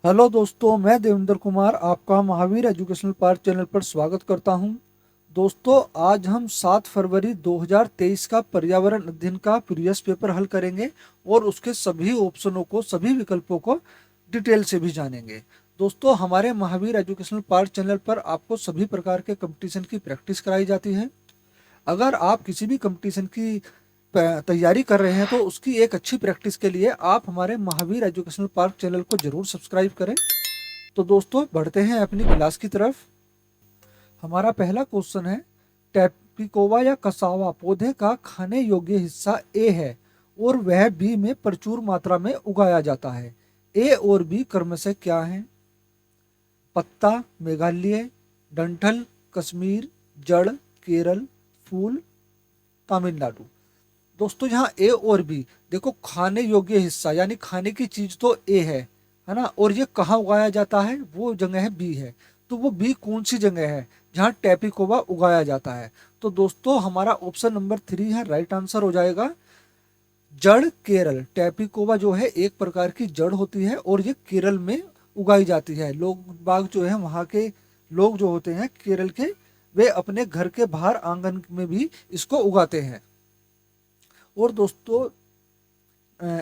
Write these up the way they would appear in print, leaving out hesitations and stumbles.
Hello दोस्तों, मैं देवेंद्र कुमार आपका महावीर एजुकेशनल पार्क चैनल पर स्वागत करता हूं। दोस्तों, आज हम 7 फरवरी 2023 का पर्यावरण अध्ययन का प्रीवियस पेपर हल करेंगे और उसके सभी ऑप्शनों को, सभी विकल्पों को डिटेल से भी जानेंगे। दोस्तों, हमारे महावीर एजुकेशनल पार्क चैनल पर आपको सभी प्रकार के कंपटीशन की प्रैक्टिस कराई जाती है। अगर आप किसी भी कंपटीशन की तैयारी कर रहे हैं तो उसकी एक अच्छी प्रैक्टिस के लिए आप हमारे महावीर एजुकेशनल पार्क चैनल को जरूर सब्सक्राइब करें। तो दोस्तों, बढ़ते हैं अपनी क्लास की तरफ। हमारा पहला क्वेश्चन है, टैपिकोवा या कसावा पौधे का खाने योग्य हिस्सा ए है और वह बी में प्रचुर मात्रा में उगाया जाता है। ए और बी क्रमशः क्या है? पत्ता मेघालय, डंठल कश्मीर, जड़ केरल, फूल तमिलनाडु। दोस्तों, यहाँ ए और बी देखो, खाने योग्य हिस्सा यानी खाने की चीज तो ए है ना, और ये कहाँ उगाया जाता है? वो जगह है बी है। तो वो बी कौन सी जगह है जहाँ टैपिकोवा उगाया जाता है? तो दोस्तों, हमारा ऑप्शन नंबर 3 है, राइट आंसर हो जाएगा जड़ केरल। टैपिकोवा जो है एक प्रकार की जड़ होती है और ये केरल में उगाई जाती है। लोग बाग जो है, वहाँ के लोग जो होते हैं केरल के, वे अपने घर के बाहर आंगन में भी इसको उगाते हैं। और दोस्तों,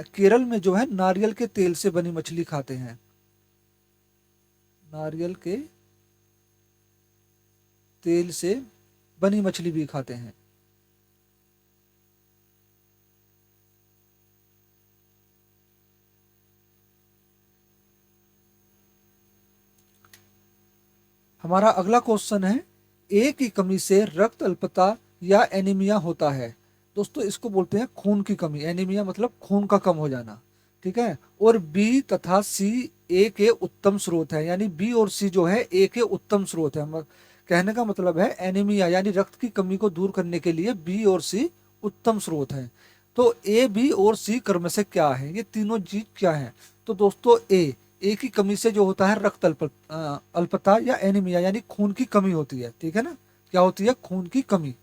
केरल में जो है नारियल के तेल से बनी मछली खाते हैं। नारियल के तेल से बनी मछली भी खाते हैं। हमारा अगला क्वेश्चन है, ए की कमी से रक्त अल्पता या एनीमिया होता है। दोस्तों, इसको बोलते हैं खून की कमी। एनीमिया मतलब खून का कम हो जाना, ठीक है। और बी तथा सी ए के उत्तम स्रोत है, यानी बी और सी जो है ए के उत्तम स्रोत है। कहने का मतलब है एनीमिया यानी रक्त की कमी को दूर करने के लिए बी और सी उत्तम स्रोत है। तो ए, बी और सी क्रम से क्या है? ये तीनों चीज क्या है? तो दोस्तों, ए की कमी से जो होता है रक्त अल्पता या एनीमिया यानी खून की कमी होती है, ठीक है ना। क्या होती है? खून की कमी।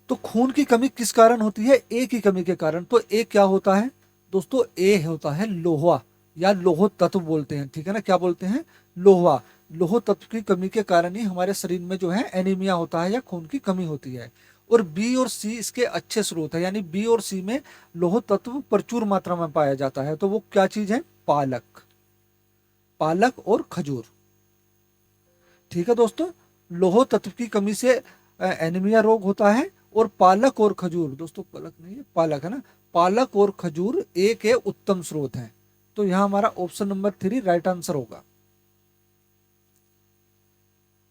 तो खून की कमी किस कारण होती है? ए की कमी के कारण। तो ए क्या होता है? दोस्तों, ए होता है लोहा या लोह तत्व बोलते हैं, ठीक है ना। क्या बोलते हैं? लोहा। लोह तत्व की कमी के कारण ही हमारे शरीर में जो है एनीमिया होता है या खून की कमी होती है। और बी और सी इसके अच्छे स्रोत है, यानी बी और सी में लोह तत्व प्रचुर मात्रा में पाया जाता है। तो वो क्या चीज है? पालक। पालक और खजूर, ठीक है दोस्तों। लोह तत्व की कमी से एनीमिया रोग होता है। और पालक और खजूर, दोस्तों पालक नहीं है, पालक है ना। पालक और खजूर ए के उत्तम स्रोत हैं। तो यहां हमारा ऑप्शन नंबर 3 राइट आंसर होगा।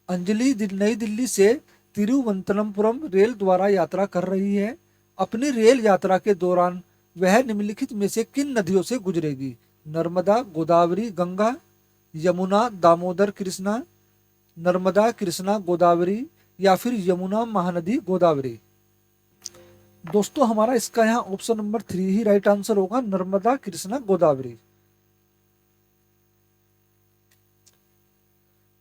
अंजलि नई दिल्ली से तिरुवनंतपुरम रेल द्वारा यात्रा कर रही है। अपनी रेल यात्रा के दौरान वह निम्नलिखित में से किन नदियों से गुजरेगी? नर्मदा, गोदावरी, गंगा, यमुना, दामोदर, कृष्णा, नर्मदा, कृष्णा, गोदावरी, या फिर यमुना, महानदी, गोदावरी। दोस्तों, हमारा इसका यहाँ ऑप्शन नंबर 3 ही राइट आंसर होगा, नर्मदा, कृष्णा, गोदावरी।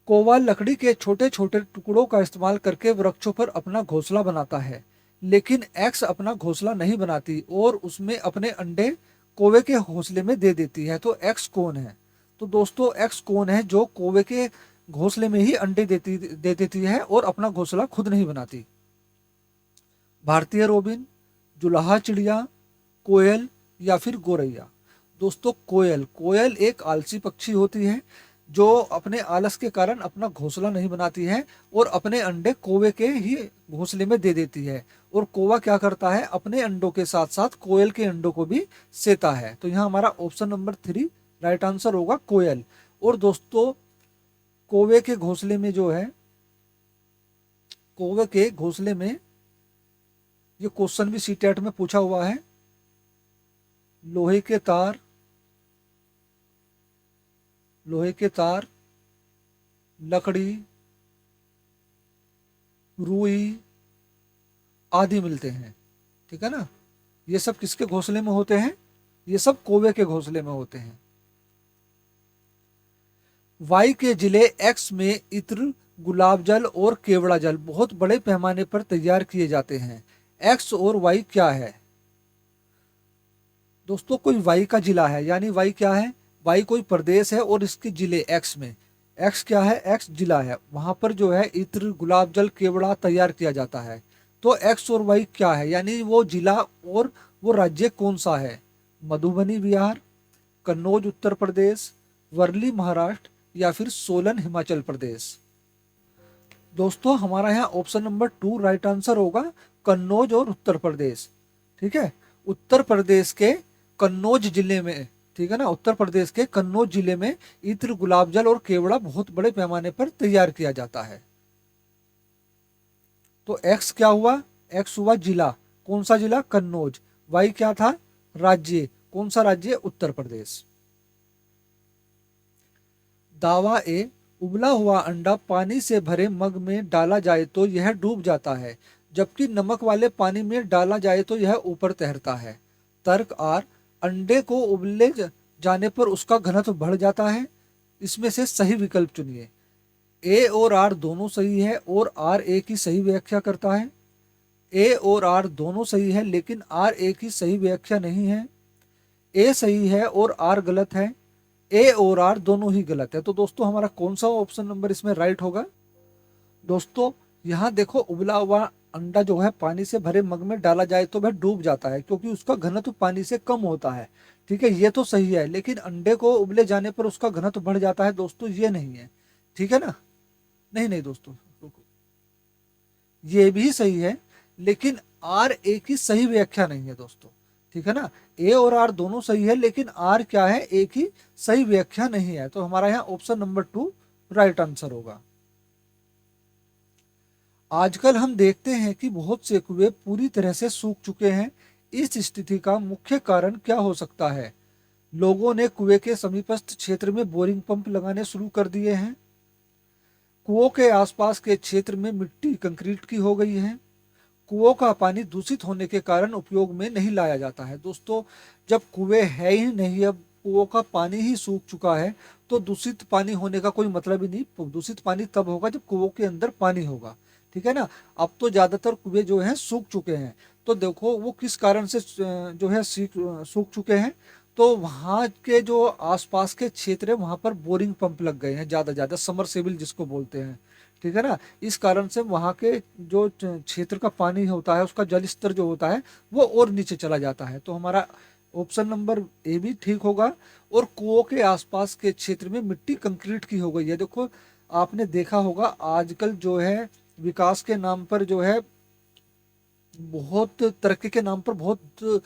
कोवा लकड़ी के छोटे छोटे टुकड़ों का इस्तेमाल करके वृक्षों पर अपना घोंसला बनाता है, लेकिन एक्स अपना घोंसला नहीं बनाती और उसमें अपने अंडे कोवे के घोंसले में दे देती है। तो एक्स कौन है? तो दोस्तों, एक्स कौन है जो कोवे के घोंसले में ही अंडे दे देती है और अपना घोंसला खुद नहीं बनाती? भारतीय रोबिन, जुलाहा चिड़िया, कोयल, या फिर गोरैया। दोस्तों, कोयल। कोयल एक आलसी पक्षी होती है जो अपने आलस के कारण अपना घोंसला नहीं बनाती है और अपने अंडे कौवे के ही घोंसले में दे देती है। और कौवा क्या करता है? अपने अंडों के साथ साथ कोयल के अंडों को भी सेता है। तो यहाँ हमारा ऑप्शन नंबर 3 राइट आंसर होगा, कोयल। और दोस्तों, कौवे के घोंसले में जो है, कौवे के घोंसले में, ये क्वेश्चन भी सीटेट में पूछा हुआ है, लोहे के तार, लोहे के तार, लकड़ी, रुई आदि मिलते हैं, ठीक है ना। ये सब किसके घोंसले में होते हैं? ये सब कौवे के घोंसले में होते हैं। वाई के जिले एक्स में इत्र, गुलाब जल और केवड़ा जल बहुत बड़े पैमाने पर तैयार किए जाते हैं। एक्स और वाई क्या है? दोस्तों, कोई वाई का जिला है, यानी वाई क्या है? वाई कोई प्रदेश है और इसके जिले एक्स में, एक्स क्या है, एक्स जिला है, वहां पर जो है इत्र, गुलाब जल, केवड़ा तैयार किया जाता है। तो एक्स और वाई क्या है, यानी वो जिला और वो राज्य कौन सा है? मधुबनी बिहार, कन्नौज उत्तर प्रदेश, वर्ली महाराष्ट्र या फिर सोलन हिमाचल प्रदेश। दोस्तों हमारा यहाँ ऑप्शन नंबर 2 राइट आंसर होगा, कन्नौज और उत्तर प्रदेश। ठीक है, उत्तर प्रदेश के कन्नौज जिले में, ठीक है ना, उत्तर प्रदेश के कन्नौज जिले में इत्र, गुलाब जल और केवड़ा बहुत बड़े पैमाने पर तैयार किया जाता है। तो एक्स क्या हुआ, एक्स हुआ जिला, कौन सा जिला, कन्नौज। वाई क्या था, राज्य, कौन सा राज्य, उत्तर प्रदेश। दावा ए, उबला हुआ अंडा पानी से भरे मग में डाला जाए तो यह डूब जाता है, जबकि नमक वाले पानी में डाला जाए तो यह ऊपर तैरता है। तर्क आर, अंडे को उबले जाने पर उसका घनत्व बढ़ जाता है। इसमें से सही विकल्प चुनिए। ए और आर दोनों सही है और आर ए की सही व्याख्या करता है। ए और आर दोनों सही है लेकिन आर ए की सही व्याख्या नहीं है। ए सही है और आर गलत है। ए और आर दोनों ही गलत है। तो दोस्तों हमारा कौन सा ऑप्शन नंबर इसमें राइट होगा? दोस्तों यहाँ देखो, उबला हुआ अंडा जो है पानी से भरे मग में डाला जाए तो वह डूब जाता है क्योंकि उसका घनत्व पानी से कम होता है। ठीक है, ये तो सही है, लेकिन अंडे को उबले जाने पर उसका घनत्व बढ़ जाता है, दोस्तों ये नहीं है। ठीक है ना, नहीं नहीं दोस्तों रुको, ये भी सही है लेकिन आर ए की सही व्याख्या नहीं है दोस्तों। ठीक है ना, ए और आर दोनों सही है लेकिन आर क्या है, ए की सही व्याख्या नहीं है। तो हमारा यहाँ ऑप्शन नंबर 2 राइट आंसर होगा। आजकल हम देखते हैं कि बहुत से कुएं पूरी तरह से सूख चुके हैं। इस स्थिति का मुख्य कारण क्या हो सकता है? लोगों ने कुएं के समीपस्थ क्षेत्र में बोरिंग पंप लगाने शुरू कर दिए हैं। कुओं के आसपास के क्षेत्र में मिट्टी कंक्रीट की हो गई है। कुओं का पानी दूषित होने के कारण उपयोग में नहीं लाया जाता है। दोस्तों जब कुएं है ही नहीं, अब कुओं का पानी ही सूख चुका है, तो दूषित पानी होने का कोई मतलब ही नहीं। दूषित पानी तब होगा जब कुओं के अंदर पानी होगा। ठीक है ना, अब तो ज्यादातर कुएं जो हैं सूख चुके हैं। तो देखो वो किस कारण से जो है सूख चुके हैं। तो वहाँ के जो आसपास के क्षेत्र है वहां पर बोरिंग पंप लग गए हैं, ज्यादा समरसेबल जिसको बोलते हैं। ठीक है ना, इस कारण से वहाँ के जो क्षेत्र का पानी होता है, उसका जल स्तर जो होता है वो और नीचे चला जाता है। तो हमारा ऑप्शन नंबर ए भी ठीक होगा। और कुओं के आसपास के क्षेत्र में मिट्टी कंक्रीट की हो गई है। देखो आपने देखा होगा आजकल जो है विकास के नाम पर जो है, बहुत तरक्की के नाम पर बहुत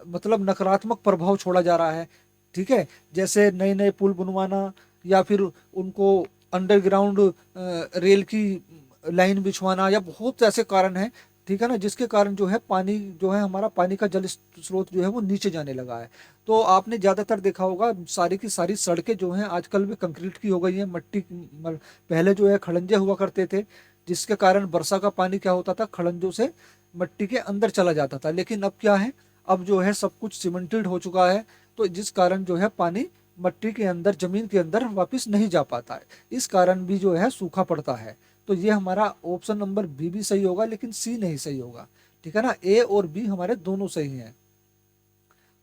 मतलब नकारात्मक प्रभाव छोड़ा जा रहा है। ठीक है, जैसे नए नए पुल बनवाना या फिर उनको अंडरग्राउंड रेल की लाइन बिछवाना, या बहुत ऐसे कारण हैं। ठीक है ना, जिसके कारण जो है पानी जो है, हमारा पानी का जल स्रोत जो है वो नीचे जाने लगा है। तो आपने ज्यादातर देखा होगा सारी की सारी सड़कें जो हैं आजकल में कंक्रीट की हो गई हैं। पहले जो है खड़ंजे हुआ करते थे, जिसके कारण वर्षा का पानी क्या होता था, खड़ंजों से मिट्टी के अंदर चला जाता था। लेकिन अब क्या है, अब जो है सब कुछ सीमेंटेड हो चुका है, तो जिस कारण जो है पानी मिट्टी के अंदर, जमीन के अंदर वापस नहीं जा पाता है। इस कारण भी जो है सूखा पड़ता है। तो ये हमारा ऑप्शन नंबर बी भी सही होगा लेकिन सी नहीं सही होगा। ठीक है ना, ए और बी हमारे दोनों सही हैं।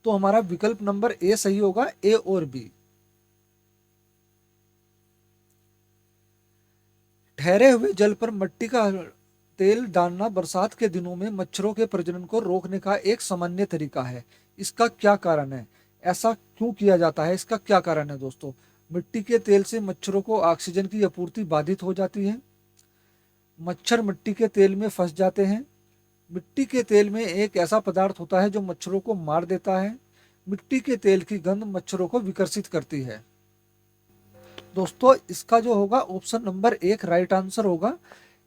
तो हमारा विकल्प नंबर ए सही होगा, ए और बी। ठहरे हुए जल पर मिट्टी का तेल डालना बरसात के दिनों में मच्छरों के प्रजनन को रोकने का एक सामान्य तरीका है। इसका क्या कारण है? ऐसा क्यों किया जाता है? इसका क्या कारण है दोस्तों? मिट्टी के तेल से मच्छरों को ऑक्सीजन की आपूर्ति बाधित हो जाती है। मच्छर मिट्टी के तेल में फंस जाते हैं। मिट्टी के तेल में एक ऐसा पदार्थ होता है जो मच्छरों को मार देता है। मिट्टी के तेल की गंध मच्छरों को विकर्षित करती है। दोस्तों इसका जो होगा ऑप्शन नंबर 1 राइट आंसर होगा।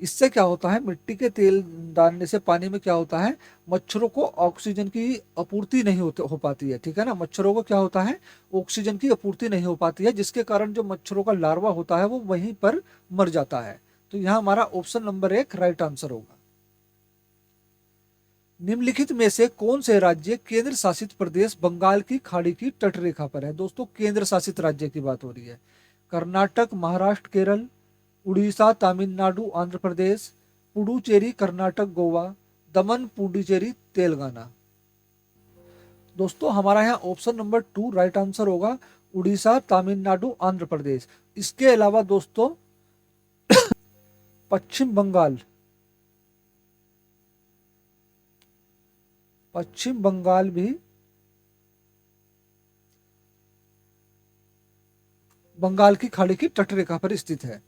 इससे क्या होता है, मिट्टी के तेल डालने से पानी में क्या होता है, मच्छरों को ऑक्सीजन की आपूर्ति नहीं हो पाती है। ठीक है ना, मच्छरों को क्या होता है, ऑक्सीजन की आपूर्ति नहीं हो पाती है, जिसके कारण जो मच्छरों का लार्वा होता है वो वहीं पर मर जाता है। तो यहाँ हमारा ऑप्शन नंबर 1 राइट आंसर होगा। निम्नलिखित में से कौन से राज्य केंद्र शासित प्रदेश बंगाल की खाड़ी की तटरेखा पर है? दोस्तों केंद्र शासित राज्य की बात हो रही है। कर्नाटक, महाराष्ट्र, केरल, उड़ीसा, तमिलनाडु, आंध्र प्रदेश, पुडुचेरी, कर्नाटक, गोवा, दमन, पुडुचेरी, तेलंगाना। दोस्तों हमारा यहाँ ऑप्शन नंबर 2 राइट आंसर होगा। उड़ीसा, तमिलनाडु, आंध्र प्रदेश। इसके अलावा दोस्तों पश्चिम बंगाल, पश्चिम बंगाल भी बंगाल की खाड़ी की तटरेखा पर स्थित है।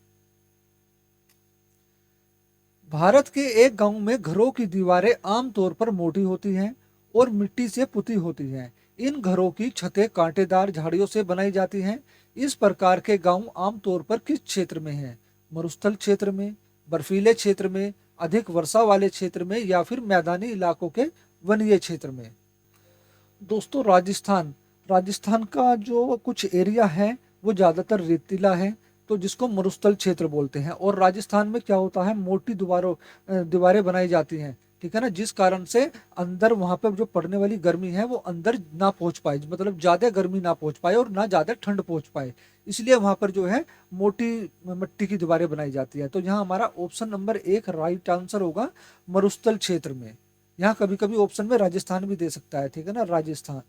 भारत के एक गांव में घरों की दीवारें आमतौर पर मोटी होती हैं और मिट्टी से पुती होती हैं। इन घरों की छतें कांटेदार झाड़ियों से बनाई जाती हैं। इस प्रकार के गांव आमतौर पर किस क्षेत्र में हैं? मरुस्थल क्षेत्र में, बर्फीले क्षेत्र में, अधिक वर्षा वाले क्षेत्र में, या फिर मैदानी इलाकों के वनीय क्षेत्र में? दोस्तों राजस्थान, राजस्थान का जो कुछ एरिया है वो ज़्यादातर रेतीला है, तो जिसको मरुस्थल क्षेत्र बोलते हैं। और राजस्थान में क्या होता है, मोटी दीवारें बनाई जाती हैं, ठीक है ना, जिस कारण से अंदर वहां पर जो पड़ने वाली गर्मी है वो अंदर ना पहुंच पाए, मतलब ज्यादा गर्मी ना पहुंच पाए और ना ज्यादा ठंड पहुंच पाए, इसलिए वहां पर जो है मोटी मिट्टी की दीवारें बनाई जाती है। तो यहाँ हमारा ऑप्शन नंबर 1 राइट आंसर होगा, मरुस्थल क्षेत्र में। यहाँ कभी कभी ऑप्शन में राजस्थान भी दे सकता है, ठीक है ना, राजस्थान।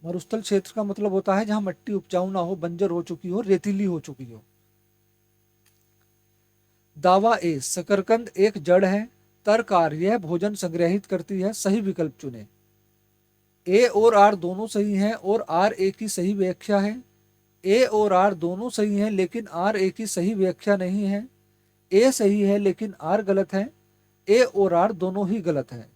मरुस्थल क्षेत्र का मतलब होता है जहां मिट्टी उपजाऊ ना हो, बंजर हो चुकी हो, रेतीली हो चुकी हो। दावा ए, शकरकंद एक जड़ है। तर्क आर, यह भोजन संग्रहित करती है। सही विकल्प चुने। ए और आर दोनों सही हैं और आर ए की सही व्याख्या है। ए और आर दोनों सही हैं लेकिन आर ए की सही व्याख्या नहीं है। ए सही है लेकिन आर गलत है। ए और आर दोनों ही गलत है।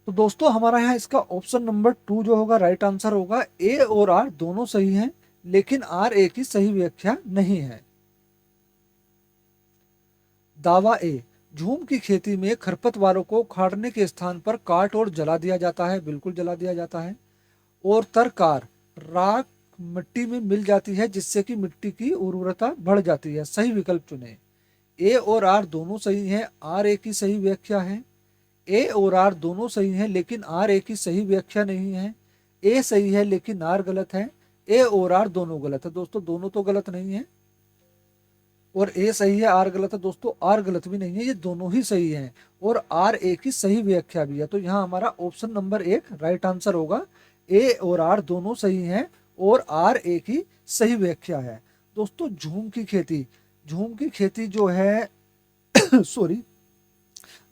तो दोस्तों हमारा यहाँ इसका ऑप्शन नंबर 2 जो होगा राइट आंसर होगा। ए और आर दोनों सही हैं लेकिन आर ए की सही व्याख्या नहीं है। दावा ए, झूम की खेती में खरपतवारों को उखाड़ने के स्थान पर काट और जला दिया जाता है। बिल्कुल जला दिया जाता है। और तरकार, राख मिट्टी में मिल जाती है जिससे कि मिट्टी की उर्वरता बढ़ जाती है। सही विकल्प चुने। ए और आर दोनों सही हैं, आर ए की सही व्याख्या है। ए और आर दोनों सही हैं लेकिन आर ए की सही व्याख्या नहीं है। ए सही है लेकिन आर गलत है। ए और आर दोनों गलत है। दोस्तों दोनों तो गलत नहीं है और ए सही है, आर गलत है। दोस्तों आर गलत भी नहीं है, ये दोनों ही सही हैं और आर ए की सही व्याख्या भी है। तो यहाँ हमारा ऑप्शन नंबर 1 राइट आंसर होगा। ए और आर दोनों सही हैं और आर ए की सही व्याख्या है। दोस्तों झूम की खेती जो है सॉरी,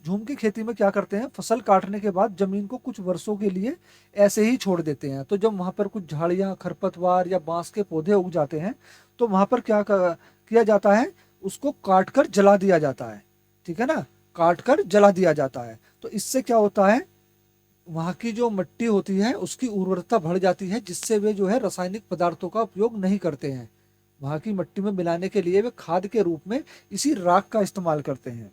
झूम की खेती में क्या करते हैं, फसल काटने के बाद जमीन को कुछ वर्षों के लिए ऐसे ही छोड़ देते हैं। तो जब वहां पर कुछ झाड़ियां, खरपतवार या बांस के पौधे उग जाते हैं तो वहां पर किया जाता है, उसको काट कर जला दिया जाता है, ठीक है ना, काट कर जला दिया जाता है। तो इससे क्या होता है, वहां की जो मिट्टी होती है उसकी उर्वरता बढ़ जाती है, जिससे वे जो है रासायनिक पदार्थों का उपयोग नहीं करते हैं। वहां की मिट्टी में मिलाने के लिए वे खाद के रूप में इसी राख का इस्तेमाल करते हैं।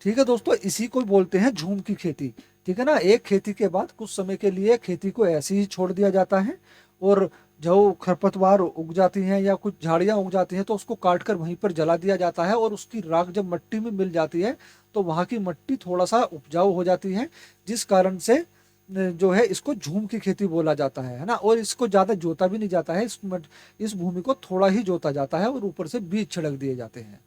ठीक है दोस्तों, इसी को बोलते हैं झूम की खेती। ठीक है ना, एक खेती के बाद कुछ समय के लिए खेती को ऐसे ही छोड़ दिया जाता है और जो खरपतवार उग जाती हैं या कुछ झाड़ियां उग जाती हैं तो उसको काट कर वहीं पर जला दिया जाता है और उसकी राख जब मिट्टी में मिल जाती है तो वहां की मिट्टी थोड़ा सा उपजाऊ हो जाती है, जिस कारण से जो है इसको झूम की खेती बोला जाता है ना। और इसको ज्यादा जोता भी नहीं जाता है, इस भूमि को थोड़ा ही जोता जाता है और ऊपर से बीज छिड़क दिए जाते हैं।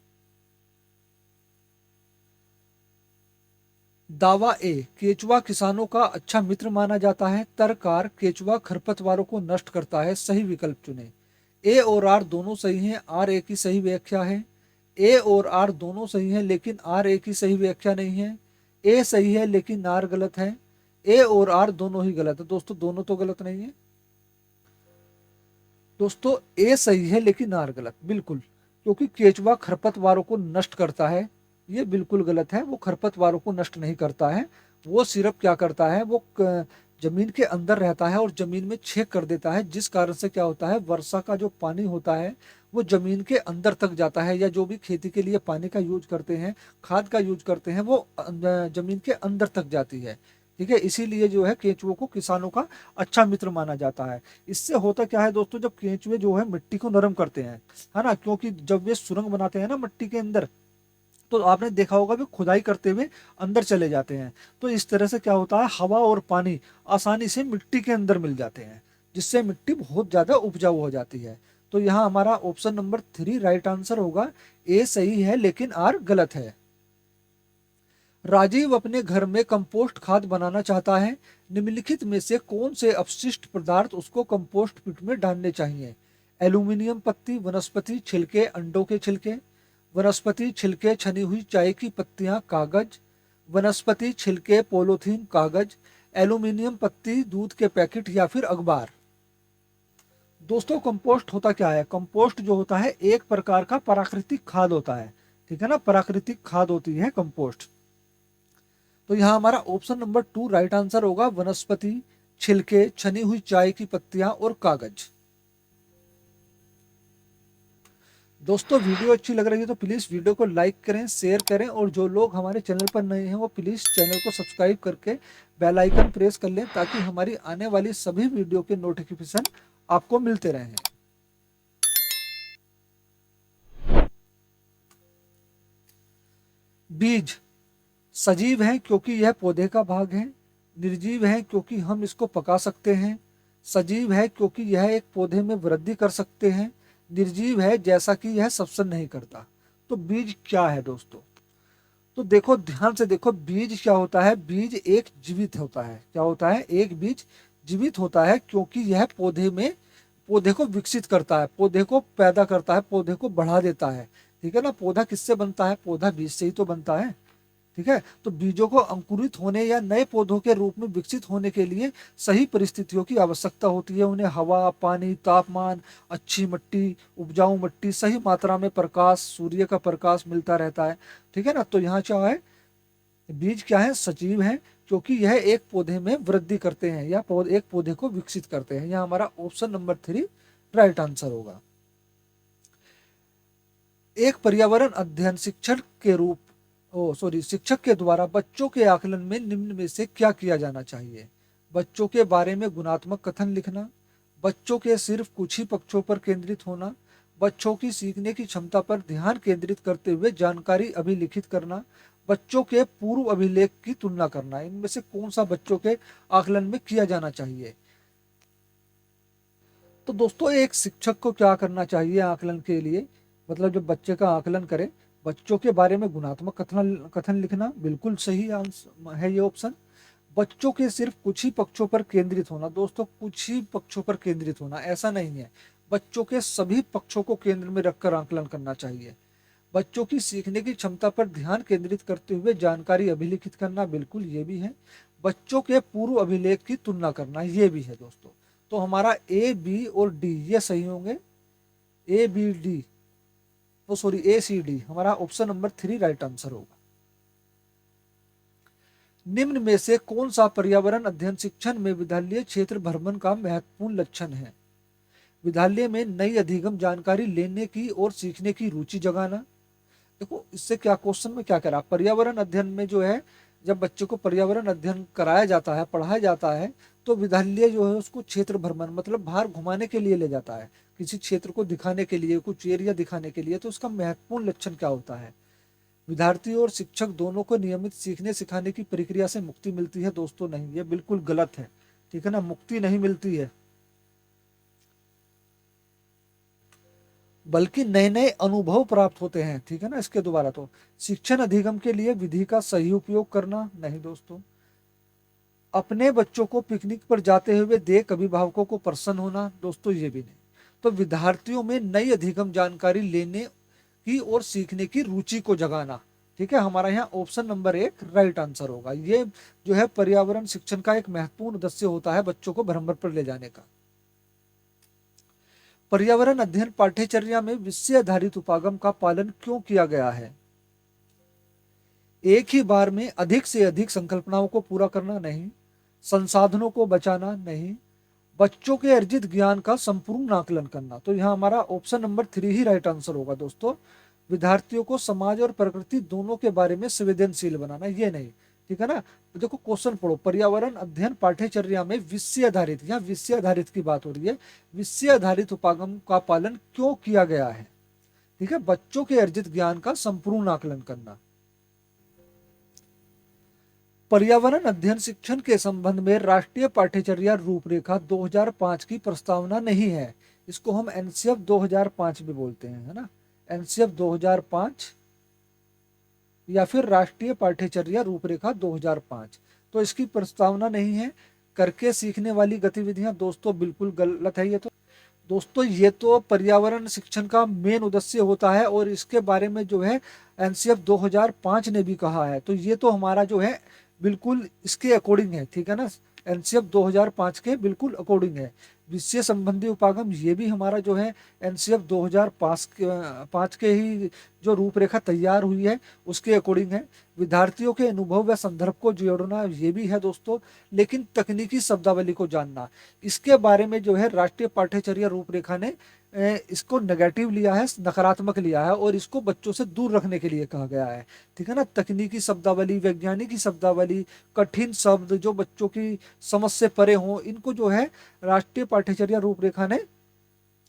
दावा ए, केचुआ किसानों का अच्छा मित्र माना जाता है। तरकार, केचुआ खरपतवारों को नष्ट करता है। सही विकल्प चुने। ए और आर दोनों सही हैं, आर ए की सही व्याख्या है। ए और आर दोनों सही हैं लेकिन आर ए की सही व्याख्या नहीं है। ए सही है लेकिन आर गलत है। ए और आर दोनों ही गलत है। दोस्तों दोनों तो गलत नहीं है। दोस्तों ए सही है लेकिन आर गलत, बिल्कुल, क्योंकि केचुआ खरपतवारों को नष्ट करता है, ये बिल्कुल गलत है। वो खरपतवारों को नष्ट नहीं करता है, वो सिर्फ क्या करता है, वो जमीन के अंदर रहता है और जमीन में छेद कर देता है, जिस कारण से क्या होता है, वर्षा का जो पानी होता है वो जमीन के अंदर तक जाता है, या जो भी खेती के लिए पानी का यूज करते हैं, खाद का यूज करते हैं, वो जमीन के अंदर तक जाती है। ठीक है, इसीलिए जो है केंचुओं को किसानों का अच्छा मित्र माना जाता है। इससे होता क्या है दोस्तों, जब केंचुए जो है मिट्टी को नरम करते हैं, है ना, क्योंकि जब वे सुरंग बनाते हैं ना मिट्टी के अंदर, तो आपने देखा होगा भी खुदाई करते हुए अंदर चले जाते हैं। तो इस तरह से क्या होता है, हवा और पानी आसानी से मिट्टी के अंदर मिल जाते हैं, जिससे मिट्टी बहुत ज्यादा उपजाऊ हो जाती है। तो यहाँ हमारा ऑप्शन नंबर 3 राइट आंसर होगा। ए सही है लेकिन आर गलत है। राजीव अपने घर में कंपोस्ट खाद बनाना चाहता है। निम्नलिखित में से कौन से अपशिष्ट पदार्थ उसको कंपोस्ट पिट में डालने चाहिए? एल्यूमिनियम पत्ती, वनस्पति छिलके, अंडों के छिलके, वनस्पति छिलके छनी हुई चाय की पत्तियां, कागज, वनस्पति छिलके पॉलीथीन, कागज, एल्यूमिनियम पत्ती, दूध के पैकेट या फिर अखबार। दोस्तों कंपोस्ट होता क्या है? कंपोस्ट जो होता है एक प्रकार का प्राकृतिक खाद होता है, ठीक है ना, प्राकृतिक खाद होती है कंपोस्ट। तो यहाँ हमारा ऑप्शन नंबर 2 राइट आंसर होगा, वनस्पति छिलके, छनी हुई चाय की पत्तियां और कागज। दोस्तों वीडियो अच्छी लग रही है तो प्लीज वीडियो को लाइक करें, शेयर करें, और जो लोग हमारे चैनल पर नए हैं वो प्लीज चैनल को सब्सक्राइब करके बेल आइकन प्रेस कर लें ताकि हमारी आने वाली सभी वीडियो के नोटिफिकेशन आपको मिलते रहें। बीज सजीव है क्योंकि यह पौधे का भाग है, निर्जीव है क्योंकि हम इसको पका सकते हैं, सजीव है क्योंकि यह एक पौधे में वृद्धि कर सकते हैं, निर्जीव है जैसा कि यह श्वसन नहीं करता। तो बीज क्या है दोस्तों? तो देखो ध्यान से देखो, बीज क्या होता है? बीज एक जीवित होता है। क्या होता है? एक बीज जीवित होता है क्योंकि यह पौधे को विकसित करता है, पौधे को पैदा करता है, पौधे को बढ़ा देता है। ठीक है ना, पौधा किससे बनता है? पौधा बीज से ही तो बनता है। ठीक है, तो बीजों को अंकुरित होने या नए पौधों के रूप में विकसित होने के लिए सही परिस्थितियों की आवश्यकता होती है। उन्हें हवा, पानी, तापमान, अच्छी मिट्टी, उपजाऊ मिट्टी, सही मात्रा में प्रकाश, सूर्य का प्रकाश मिलता रहता है। ठीक है ना, तो यहाँ क्या है? बीज क्या है? सजीव है क्योंकि यह एक पौधे में वृद्धि करते हैं या एक पौधे को विकसित करते हैं। यह हमारा ऑप्शन नंबर 3 राइट आंसर होगा। एक पर्यावरण अध्ययन शिक्षक के द्वारा बच्चों के आकलन में निम्न में से क्या किया जाना चाहिए? बच्चों के बारे में गुणात्मक कथन लिखना, बच्चों के सिर्फ कुछ ही पक्षों पर केंद्रित होना, बच्चों की सीखने की क्षमता पर ध्यान केंद्रित करते हुए जानकारी अभिलिखित करना, बच्चों के पूर्व अभिलेख की तुलना करना। इनमें से कौन सा बच्चों के आकलन में किया जाना चाहिए? तो दोस्तों एक शिक्षक को क्या करना चाहिए आकलन के लिए? मतलब जब बच्चे का आकलन करे, बच्चों के बारे में गुणात्मक कथन लिखना, बिल्कुल सही आंसर है ये ऑप्शन। बच्चों के सिर्फ कुछ ही पक्षों पर केंद्रित होना, दोस्तों कुछ ही पक्षों पर केंद्रित होना ऐसा नहीं है, बच्चों के सभी पक्षों को केंद्र में रखकर आकलन करना चाहिए। बच्चों की सीखने की क्षमता पर ध्यान केंद्रित करते हुए जानकारी अभिलिखित करना, बिल्कुल ये भी है। बच्चों के पूर्व अभिलेख की तुलना करना, ये भी है दोस्तों। तो हमारा ए, बी और डी ये सही होंगे। ए, बी, डी, तो सॉरी ए, सी, डी, हमारा ऑप्शन नंबर 3 राइट आंसर होगा। निम्न में से कौन सा पर्यावरण अध्ययन शिक्षण में विद्यालय क्षेत्र भ्रमण का महत्वपूर्ण लक्षण है? विद्यालय में नई अधिगम जानकारी लेने की और सीखने की रुचि जगाना। देखो इससे क्या क्वेश्चन में क्या करा, पर्यावरण अध्ययन में जो है जब बच्चे को पर्यावरण अध्ययन कराया जाता है, पढ़ाया जाता है, तो विद्यालय जो है उसको क्षेत्र भ्रमण मतलब बाहर घुमाने के लिए ले जाता है, किसी क्षेत्र को दिखाने के लिए, कुछ एरिया दिखाने के लिए। तो उसका महत्वपूर्ण लक्षण क्या होता है? विद्यार्थी और शिक्षक दोनों को नियमित सीखने सिखाने की प्रक्रिया से मुक्ति मिलती है। दोस्तों नहीं, ये बिल्कुल गलत है। ठीक है ना, मुक्ति नहीं मिलती है, बल्कि नए नए अनुभव प्राप्त होते हैं। ठीक है ना, इसके द्वारा तो शिक्षण अधिगम के लिए विधि का सही उपयोग करना नहीं दोस्तों। अपने बच्चों को पिकनिक पर जाते हुए देख अभिभावकों को प्रसन्न होना, दोस्तों ये भी नहीं। तो विद्यार्थियों में नई अधिगम जानकारी लेने की और सीखने की रुचि को जगाना। ठीक है, हमारा यहाँ ऑप्शन नंबर 1 राइट आंसर होगा। ये जो है पर्यावरण शिक्षण का एक महत्वपूर्ण उद्देश्य होता है बच्चों को भ्रमण पर ले जाने का। पर्यावरण अध्ययन पाठ्यचर्या में विषय आधारित उपागम का पालन क्यों किया गया है? एक ही बार में अधिक से अधिक संकल्पनाओं को पूरा करना नहीं, संसाधनों को बचाना नहीं, बच्चों के अर्जित ज्ञान का संपूर्ण आकलन करना। तो यहाँ हमारा ऑप्शन नंबर 3 ही राइट आंसर होगा दोस्तों। विद्यार्थियों को समाज और प्रकृति दोनों के बारे में संवेदनशील बनाना, ये नहीं। ठीक है ना, देखो क्वेश्चन पढ़ो, पर्यावरण अध्ययन पाठ्यचर्या में विषय आधारित, यहाँ विषय आधारित की बात हो रही है, विषय आधारित उपागम का पालन क्यों किया गया है? ठीक है, बच्चों के अर्जित ज्ञान का संपूर्ण आकलन करना। पर्यावरण अध्ययन शिक्षण के संबंध में राष्ट्रीय पाठ्यचर्या रूपरेखा 2005 की प्रस्तावना नहीं है। इसको हम एनसीएफ 2005 भी बोलते हैं, है ना, एनसीएफ 2005 या फिर राष्ट्रीय पाठ्यचर्या रूपरेखा 2005। तो इसकी प्रस्तावना नहीं है। करके सीखने वाली गतिविधियां दोस्तों बिल्कुल गलत है ये तो। दोस्तों ये तो पर्यावरण शिक्षण का मेन उद्देश्य होता है और इसके बारे में जो है एनसीएफ 2005 ने भी कहा है। तो ये तो हमारा जो है बिल्कुल इसके अकॉर्डिंग है, ठीक है ना। एनसीएफ 2005 के बिल्कुल अकॉर्डिंग है। विषय संबंधी उपागम ये भी हमारा जो है एनसीएफ 2005 के ही जो रूपरेखा तैयार हुई है उसके अकॉर्डिंग है। विद्यार्थियों के अनुभव व संदर्भ को जोड़ना ये भी है दोस्तों। लेकिन तकनीकी शब्दावली को जानना, इसके बारे में जो है राष्ट्रीय पाठ्यचर्या रूपरेखा ने इसको नेगेटिव लिया है, नकारात्मक लिया है और इसको बच्चों से दूर रखने के लिए कहा गया है, ठीक है ना। तकनीकी शब्दावली, वैज्ञानिक शब्दावली, कठिन शब्द जो बच्चों की समझ से परे हों, इनको जो है राष्ट्रीय पाठ्यचर्या रूपरेखा ने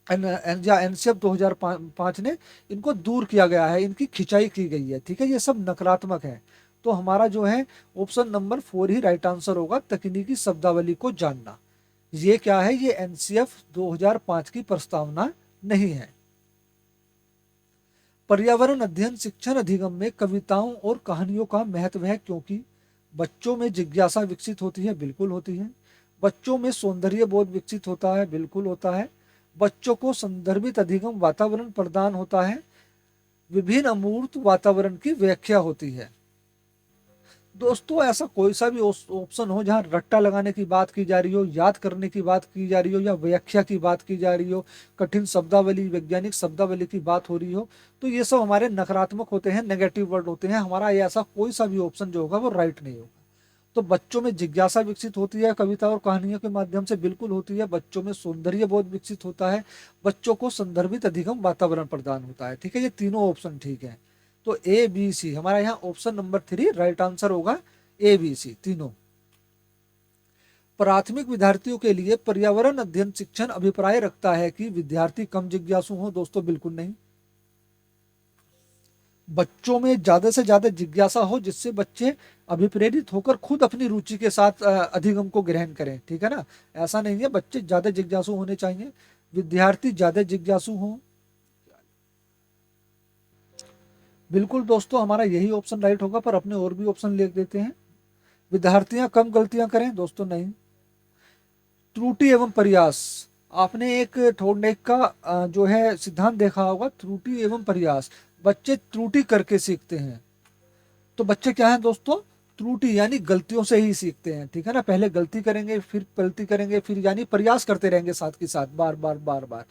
या एनसीएफ 2005 ने इनको दूर किया गया है, इनकी खिंचाई की गई है, ठीक है। ये सब नकारात्मक है। तो हमारा जो है ऑप्शन नंबर 4 ही राइट आंसर होगा, तकनीकी शब्दावली को जानना। ये क्या है, ये एनसीएफ 2005 की प्रस्तावना नहीं है। पर्यावरण अध्ययन शिक्षण अधिगम में कविताओं और कहानियों का महत्व है क्योंकि बच्चों में जिज्ञासा विकसित होती है, बिल्कुल होती है। बच्चों में सौंदर्य बोध विकसित होता है, बिल्कुल होता है। बच्चों को संदर्भित अधिगम वातावरण प्रदान होता है। विभिन्न अमूर्त वातावरण की व्याख्या होती है। दोस्तों ऐसा कोई सा भी ऑप्शन हो जहां रट्टा लगाने की बात की जा रही हो, याद करने की बात की जा रही हो या व्याख्या की बात की जा रही हो, कठिन शब्दावली, वैज्ञानिक शब्दावली की बात हो रही हो, तो ये सब हमारे नकारात्मक होते हैं, नेगेटिव वर्ड होते हैं। हमारा ये ऐसा कोई सा भी ऑप्शन जो होगा वो राइट नहीं होगा। तो बच्चों में जिज्ञासा विकसित होती है कविता और कहानियों के माध्यम से, बिल्कुल होती है। बच्चों में सौंदर्य बोध विकसित होता है। बच्चों को संदर्भित अधिगम वातावरण प्रदान होता है, ठीक है। ये तीनों ऑप्शन ठीक है। तो ए बी सी हमारा यहाँ ऑप्शन नंबर 3 राइट आंसर होगा, ए बी सी तीनों। प्राथमिक विद्यार्थियों के लिए पर्यावरण अध्ययन शिक्षण अभिप्राय रखता है कि विद्यार्थी कम जिज्ञासु हो। दोस्तों बिल्कुल नहीं। बच्चों में ज्यादा से ज्यादा जिज्ञासा हो जिससे बच्चे अभिप्रेरित होकर खुद अपनी रुचि के साथ अधिगम को ग्रहण करें, ठीक है ना। ऐसा नहीं है, बच्चे ज्यादा जिज्ञासु होने चाहिए, विद्यार्थी ज्यादा जिज्ञासु हो। बिल्कुल दोस्तों हमारा यही ऑप्शन राइट होगा, पर अपने और भी ऑप्शन लिख देते हैं। विद्यार्थियां कम गलतियां करें, दोस्तों नहीं। त्रुटि एवं प्रयास, आपने एक थॉर्नडाइक का जो है सिद्धांत देखा होगा, त्रुटि एवं प्रयास। बच्चे त्रुटि करके सीखते हैं। तो बच्चे क्या है दोस्तों, त्रुटि यानी गलतियों से ही सीखते हैं, ठीक है ना। पहले गलती करेंगे, फिर गलती करेंगे, फिर यानी प्रयास करते रहेंगे साथ के साथ, बार बार बार बार,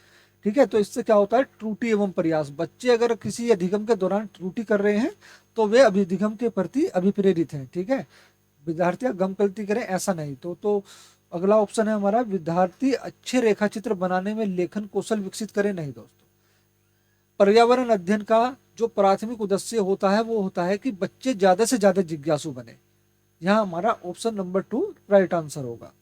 ठीक है। तो इससे क्या होता है, त्रुटि एवं प्रयास। बच्चे अगर किसी अधिगम के दौरान त्रुटि कर रहे हैं तो वे अभिधिगम के प्रति अभिप्रेरित हैं, ठीक है। विद्यार्थी गम गलती करें ऐसा नहीं। तो अगला ऑप्शन है हमारा, विद्यार्थी अच्छे रेखा चित्र बनाने में लेखन कौशल विकसित करें, नहीं दोस्तों। पर्यावरण अध्ययन का जो प्राथमिक उद्देश्य होता है वो होता है कि बच्चे ज्यादा से ज्यादा जिज्ञासु बने। यहाँ हमारा ऑप्शन नंबर 2 राइट आंसर होगा।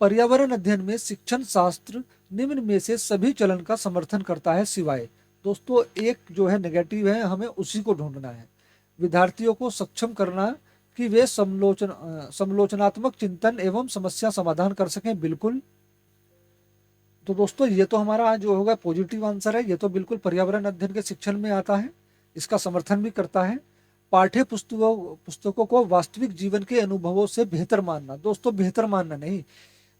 पर्यावरण अध्ययन में शिक्षण शास्त्र निम्न में से सभी चलन का समर्थन करता है सिवाय। दोस्तों एक जो है नेगेटिव है, हमें उसी को ढूंढना है। विद्यार्थियों को सक्षम करना कि वे समलोचनात्मक चिंतन एवं समस्या समाधान कर सकें, बिल्कुल। तो दोस्तों ये तो हमारा जो होगा पॉजिटिव आंसर है, ये तो बिल्कुल पर्यावरण अध्ययन के शिक्षण में आता है, इसका समर्थन भी करता है। पाठ्य पुस्तकों को वास्तविक जीवन के अनुभवों से बेहतर मानना, दोस्तों बेहतर मानना नहीं,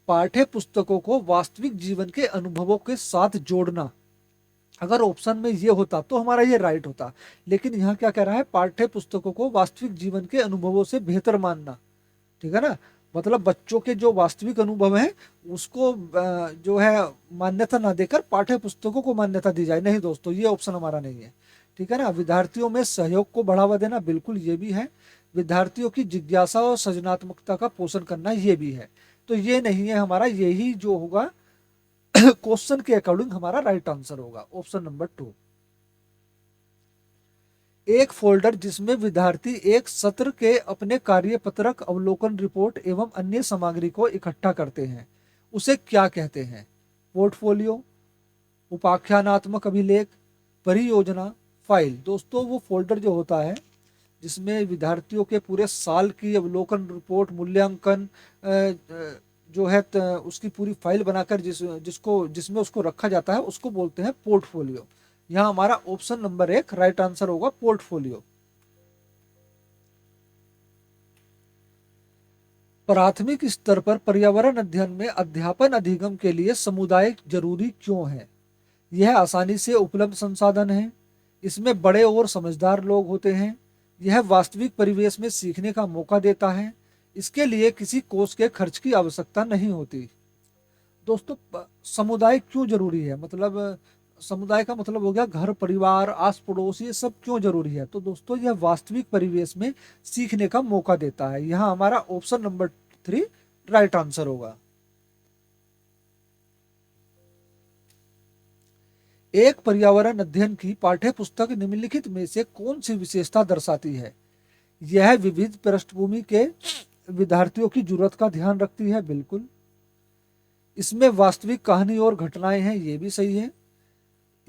पाठ्य पुस्तकों को वास्तविक जीवन के अनुभवों के साथ जोड़ना। अगर ऑप्शन में ये होता तो हमारा ये राइट होता, लेकिन यहाँ क्या कह रहा है, पाठ्य पुस्तकों को वास्तविक जीवन के अनुभवों से बेहतर मानना, ठीक है ना। मतलब बच्चों के जो वास्तविक अनुभव हैं उसको जो है मान्यता ना देकर पाठ्य पुस्तकों को मान्यता दी जाए, नहीं दोस्तों ये ऑप्शन हमारा नहीं है, ठीक है ना। विद्यार्थियों में सहयोग को बढ़ावा देना, बिल्कुल ये भी है। विद्यार्थियों की जिज्ञासा और सृजनात्मकता का पोषण करना, ये भी है। तो ये नहीं है हमारा, यही जो होगा क्वेश्चन के अकॉर्डिंग हमारा राइट आंसर होगा, ऑप्शन नंबर 2। एक फोल्डर जिसमें विद्यार्थी एक सत्र के अपने कार्यपत्रक, अवलोकन रिपोर्ट एवं अन्य सामग्री को इकट्ठा करते हैं, उसे क्या कहते हैं। पोर्टफोलियो, उपाख्यानात्मक अभिलेख, परियोजना, फाइल। दोस्तों वो फोल्डर जो होता है जिसमें विद्यार्थियों के पूरे साल की अवलोकन रिपोर्ट, मूल्यांकन जो है उसकी पूरी फाइल बनाकर जिसमें उसको रखा जाता है, उसको बोलते हैं पोर्टफोलियो। यहाँ हमारा ऑप्शन नंबर 1 राइट आंसर होगा, पोर्टफोलियो। प्राथमिक स्तर पर पर्यावरण अध्ययन में अध्यापन अधिगम के लिए समुदाय जरूरी क्यों है? यह आसानी से उपलब्ध संसाधन है, इसमें बड़े और समझदार लोग होते हैं, यह वास्तविक परिवेश में सीखने का मौका देता है, इसके लिए किसी कोष के खर्च की आवश्यकता नहीं होती। दोस्तों, समुदाय क्यों जरूरी है? मतलब समुदाय का मतलब हो गया घर परिवार आस पड़ोस, ये सब क्यों जरूरी है? तो दोस्तों, यह वास्तविक परिवेश में सीखने का मौका देता है। यहाँ हमारा ऑप्शन नंबर 3 राइट आंसर होगा। एक पर्यावरण अध्ययन की पाठ्य पुस्तक निम्नलिखित में से कौन सी विशेषता दर्शाती है? यह विविध पृष्ठभूमि के विद्यार्थियों की जरूरत का ध्यान रखती है, बिल्कुल। इसमें वास्तविक कहानी और घटनाएं हैं, ये भी सही है।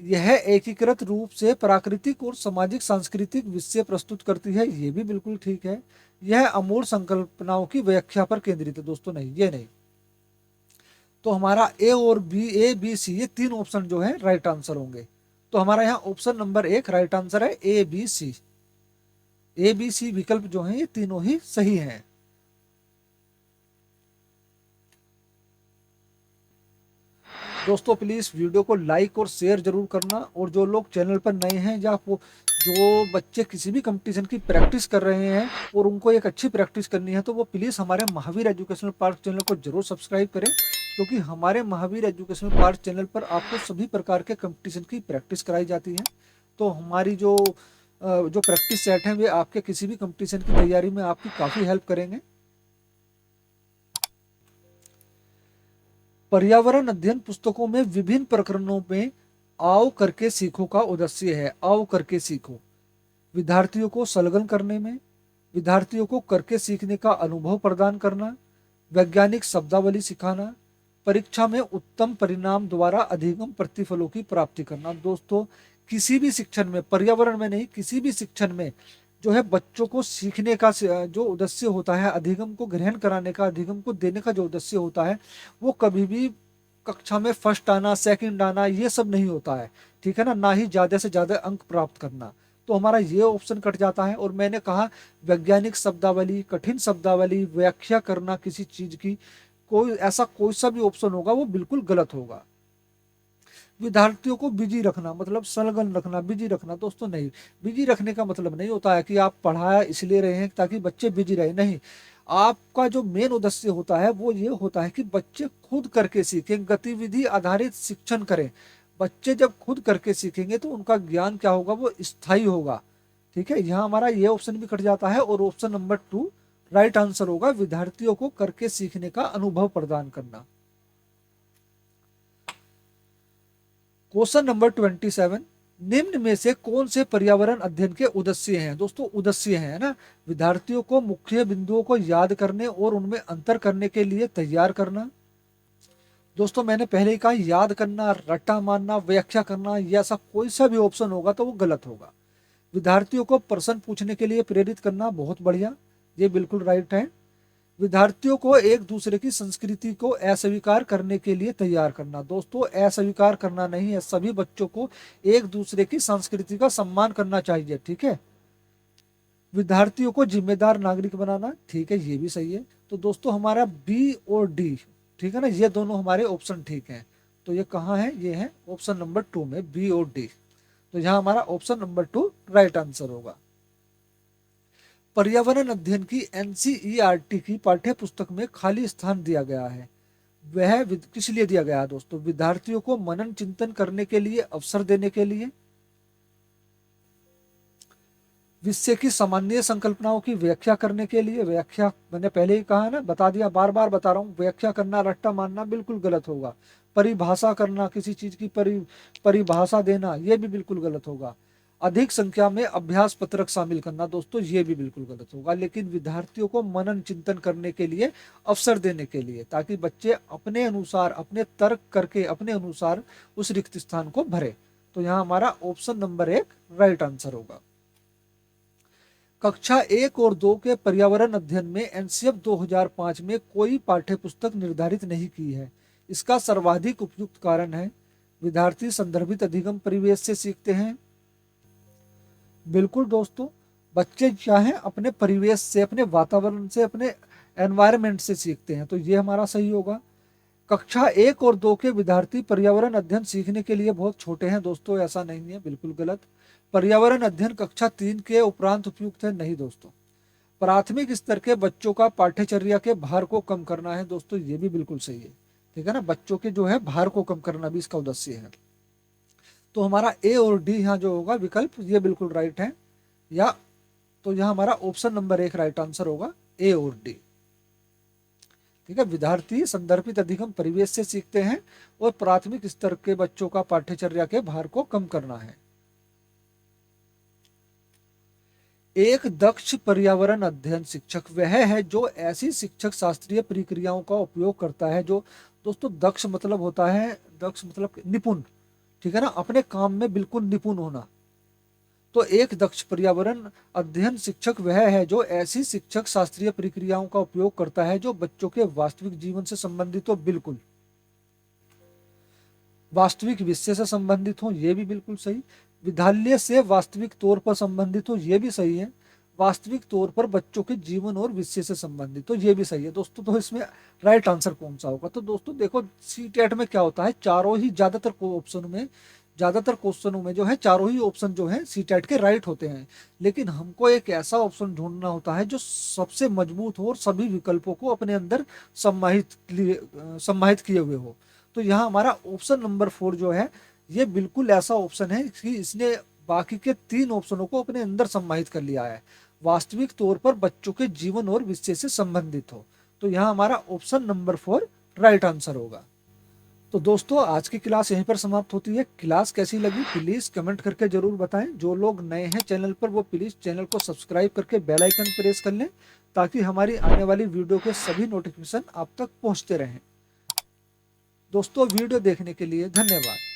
यह एकीकृत रूप से प्राकृतिक और सामाजिक सांस्कृतिक विषय प्रस्तुत करती है, ये भी बिल्कुल ठीक है। यह अमूल संकल्पनाओं की व्याख्या पर केंद्रित है। दोस्तों नहीं, ये नहीं। तो हमारा ए बी सी ये तीन ऑप्शन जो है राइट आंसर होंगे। तो हमारा यहाँ ऑप्शन नंबर 1 राइट आंसर है, A B C. A B C विकल्प जो है ये तीनों ही सही हैं। दोस्तों प्लीज वीडियो को लाइक और शेयर जरूर करना, और जो लोग चैनल पर नए हैं या जो बच्चे किसी भी कंपटीशन की प्रैक्टिस कर रहे हैं और उनको एक अच्छी प्रैक्टिस करनी है, तो वो प्लीज हमारे महावीर एजुकेशनल पार्क चैनल को जरूर सब्सक्राइब करें, क्योंकि हमारे महावीर एजुकेशनल पार्क चैनल पर आपको सभी प्रकार के कंपटीशन की प्रैक्टिस कराई जाती है। तो हमारी जो प्रैक्टिस सेट हैं वे आपके किसी भी कंपटीशन की तैयारी में आपकी काफ़ी हेल्प करेंगे। पर्यावरण अध्ययन पुस्तकों में विभिन्न प्रकरणों में आओ करके सीखो का उद्देश्य है। आओ करके सीखो विद्यार्थियों को संलग्न करने में, विद्यार्थियों को करके सीखने का अनुभव प्रदान करना, वैज्ञानिक शब्दावली सिखाना, परीक्षा में उत्तम परिणाम द्वारा अधिगम प्रतिफलों की प्राप्ति करना। दोस्तों, किसी भी शिक्षण में, पर्यावरण में नहीं, किसी भी शिक्षण में जो है बच्चों को सीखने का जो उद्देश्य होता है, अधिगम को ग्रहण कराने का, अधिगम को देने का जो उद्देश्य होता है, वो कभी भी कक्षा में फर्स्ट आना, सेकंड आना, ये सब नहीं होता है। ठीक है ना, ना ही ज्यादा से ज्यादा अंक प्राप्त करना। तो हमारा ये ऑप्शन कट जाता है। और मैंने कहा वैज्ञानिक शब्दावली, कठिन शब्दावली, व्याख्या करना किसी चीज की, कोई सा भी ऑप्शन होगा वो बिल्कुल गलत होगा। विद्यार्थियों को बिजी रखना मतलब संलग्न रखना, बिजी रखना, दोस्तों नहीं। बिजी रखने का मतलब नहीं होता है कि आप पढ़ाया इसलिए रहे हैं ताकि बच्चे बिजी रहे, नहीं। आपका जो मेन उद्देश्य होता है वो ये होता है कि बच्चे खुद करके सीखें, गतिविधि आधारित शिक्षण करें। बच्चे जब खुद करके सीखेंगे तो उनका ज्ञान क्या होगा, वो स्थायी होगा। ठीक है, यहाँ हमारा ये ऑप्शन भी कट जाता है और ऑप्शन नंबर 2 राइट आंसर होगा, विद्यार्थियों को करके सीखने का अनुभव प्रदान करना। क्वेश्चन नंबर 27, निम्न में से कौन से पर्यावरण अध्ययन के उद्देश्य हैं? दोस्तों उद्देश्य है ना, विद्यार्थियों को मुख्य बिंदुओं को याद करने और उनमें अंतर करने के लिए तैयार करना। दोस्तों मैंने पहले ही कहा, याद करना, रट्टा मारना, व्याख्या करना, ये ऐसा कोई सा भी ऑप्शन होगा तो वो गलत होगा। विद्यार्थियों को प्रश्न पूछने के लिए प्रेरित करना, बहुत बढ़िया, ये बिल्कुल राइट है। विद्यार्थियों को एक दूसरे की संस्कृति को अस्वीकार करने के लिए तैयार करना। दोस्तों अस्वीकार करना नहीं है, सभी बच्चों को एक दूसरे की संस्कृति का सम्मान करना चाहिए। ठीक है, विद्यार्थियों को जिम्मेदार नागरिक बनाना, ठीक है, ये भी सही है। तो दोस्तों हमारा बी और डी, ठीक है ना, ये दोनों हमारे ऑप्शन ठीक हैं। तो ये कहाँ है, ये है ऑप्शन नंबर 2 में, बी और डी। तो यहाँ हमारा ऑप्शन नंबर 2 राइट आंसर होगा। पर्यावरण अध्ययन की एनसीईआरटी की पाठ्य पुस्तक में खाली स्थान दिया गया है, वह किस लिए दिया गया है? दोस्तों विद्यार्थियों को मनन चिंतन करने के लिए अवसर देने के लिए, विषय की सामान्य संकल्पनाओं की व्याख्या करने के लिए। व्याख्या मैंने पहले ही कहा ना, बता दिया, बार बार बता रहा हूँ, व्याख्या करना, रट्टा मारना बिल्कुल गलत होगा। परिभाषा करना, किसी चीज की परिभाषा देना, ये भी बिल्कुल गलत होगा। अधिक संख्या में अभ्यास पत्रक शामिल करना, दोस्तों ये भी बिल्कुल गलत होगा। लेकिन विद्यार्थियों को मनन चिंतन करने के लिए अवसर देने के लिए, ताकि बच्चे अपने अनुसार, अपने तर्क करके अपने अनुसार उस रिक्त स्थान को भरे। तो यहाँ हमारा ऑप्शन नंबर 1 राइट आंसर होगा। कक्षा 1 और 2 के पर्यावरण अध्ययन में एनसीएफ 2005 में कोई पाठ्य पुस्तक निर्धारित नहीं की है। इसका सर्वाधिक उपयुक्त कारण है, विद्यार्थी संदर्भित अधिगम परिवेश से सीखते हैं। बिल्कुल दोस्तों, बच्चे चाहे अपने परिवेश से, अपने वातावरण से, अपने एनवायरनमेंट से सीखते हैं, तो ये हमारा सही होगा। कक्षा 1 और 2 के विद्यार्थी पर्यावरण अध्ययन सीखने के लिए बहुत छोटे हैं। दोस्तों ऐसा नहीं है, बिल्कुल गलत। पर्यावरण अध्ययन कक्षा 3 के उपरांत उपयुक्त है, नहीं दोस्तों। प्राथमिक स्तर के बच्चों का पाठ्यचर्या के भार को कम करना है, दोस्तों ये भी बिल्कुल सही है। ठीक है ना, बच्चों के जो है भार को कम करना भी इसका उद्देश्य है। तो हमारा ए और डी यहाँ जो होगा विकल्प, ये बिल्कुल राइट है। या तो यहाँ हमारा ऑप्शन नंबर 1 राइट आंसर होगा, ए और डी। ठीक है, विद्यार्थी संदर्भित अधिगम परिवेश से सीखते हैं और प्राथमिक स्तर के बच्चों का पाठ्यचर्या के भार को कम करना है। एक दक्ष पर्यावरण अध्ययन शिक्षक वह है जो ऐसी शिक्षक शास्त्रीय प्रक्रियाओं का उपयोग करता है जो, दोस्तों दक्ष मतलब होता है, दक्ष मतलब निपुण, ठीक है ना, अपने काम में बिल्कुल निपुण होना। तो एक दक्ष पर्यावरण अध्ययन शिक्षक वह है जो ऐसी शिक्षक शास्त्रीय प्रक्रियाओं का उपयोग करता है जो बच्चों के वास्तविक जीवन से संबंधित हो, बिल्कुल। वास्तविक विषय से संबंधित हो, ये भी बिल्कुल सही। विद्यालय से वास्तविक तौर पर संबंधित हो, ये भी सही है। वास्तविक तौर पर बच्चों के जीवन और विषय से संबंधित हो, ये भी सही है दोस्तों। तो इसमें राइट आंसर कौन सा होगा? तो दोस्तों देखो, सीटेट में क्या होता है, चारों ही ज्यादातर क्वेश्चनों में जो है चारों ही ऑप्शन जो है सीटेट के राइट होते हैं। लेकिन हमको एक ऐसा ऑप्शन ढूंढना होता है जो सबसे मजबूत हो और सभी विकल्पों को अपने अंदर सम्माहित किए हुए हो। तो यहाँ हमारा ऑप्शन नंबर 4 जो है ये बिल्कुल ऐसा ऑप्शन है कि इसने बाकी के 3 ऑप्शनों को अपने अंदर सम्माहित कर लिया है। वास्तविक तौर पर बच्चों के जीवन और विषय से संबंधित हो, तो यहाँ हमारा ऑप्शन नंबर 4 राइट आंसर होगा। तो दोस्तों आज की क्लास यहीं पर समाप्त होती है। क्लास कैसी लगी प्लीज कमेंट करके जरूर बताएं। जो लोग नए हैं चैनल पर वो प्लीज चैनल को सब्सक्राइब करके बेल आइकन प्रेस कर लें ताकि हमारी आने वाली वीडियो के सभी नोटिफिकेशन आप तक पहुंचते रहें। दोस्तों वीडियो देखने के लिए धन्यवाद।